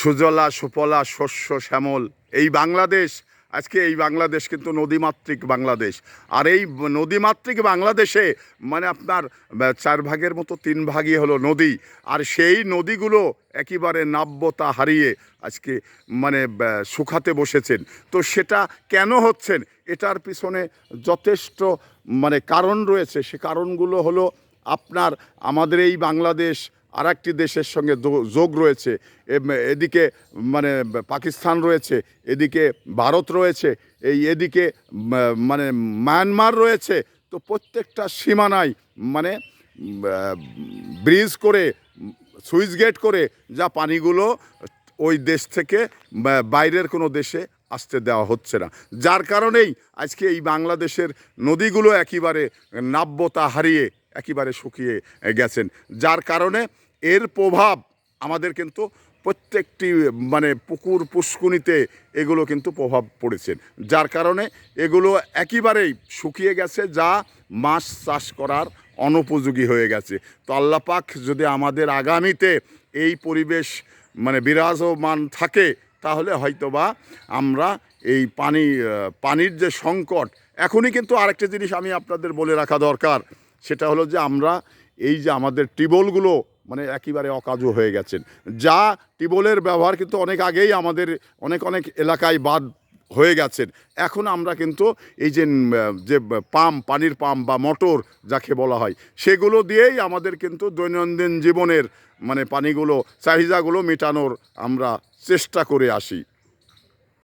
সুজলা সুফলা শস্য শ্যামল এই বাংলাদেশ, আজকে এই বাংলাদেশ কিন্তু নদীমাতৃক বাংলাদেশ। আর এই নদীমাতৃক বাংলাদেশে মানে আপনার 4 ভাগের মতো 3 ভাগই হলো নদী। আর সেই নদীগুলো একেবারে নাব্যতা হারিয়ে আজকে মানে শুকাতে বসেছেন। তো সেটা কেন হচ্ছেন, এটার পিছনে যথেষ্ট মানে কারণ রয়েছে। সে কারণগুলো হলো আপনার আমাদের এই বাংলাদেশ আর একটি দেশের সঙ্গে যোগ রয়েছে। এদিকে মানে পাকিস্তান রয়েছে, এদিকে ভারত রয়েছে, এদিকে মানে মায়ানমার রয়েছে। তো প্রত্যেকটা সীমানায় মানে ব্রিজ করে সুইচ গেট করে যা পানিগুলো ওই দেশ থেকে বাইরের কোনো দেশে আসতে দেওয়া হচ্ছে না। যার কারণেই আজকে এই বাংলাদেশের নদীগুলো একেবারে নাব্যতা হারিয়ে একেবারে শুকিয়ে গেছেন। যার কারণে এর প্রভাব আমাদের কিন্তু প্রত্যেকটি মানে পুকুর পুষ্কুনিতে এগুলো কিন্তু প্রভাব পড়েছে। যার কারণে এগুলো একেবারেই শুকিয়ে গেছে, যা মাছ চাষ করার অনুপযোগী হয়ে গেছে। তো আল্লাহ পাক যদি আমাদের আগামীতে এই পরিবেশ মানে বিরাজমান থাকে, তাহলে হয়তোবা আমরা এই পানির যে সংকট, এখনই কিন্তু আরেকটা জিনিস আমি আপনাদের বলে রাখা দরকার, সেটা হলো যে আমরা এই যে আমাদের টিউবওয়েলগুলো মানে একেবারে অকাজু হয়ে গেছেন। যা টিউবওয়েলের ব্যবহার কিন্তু অনেক আগেই আমাদের অনেক এলাকায় বাদ হয়ে গেছেন। এখন আমরা কিন্তু এই যে পানির পাম্প বা মোটর যাকে বলা হয়, সেগুলো দিয়েই আমাদের কিন্তু দৈনন্দিন জীবনের মানে পানিগুলো চাহিদাগুলো মেটানোর আমরা চেষ্টা করে আসি।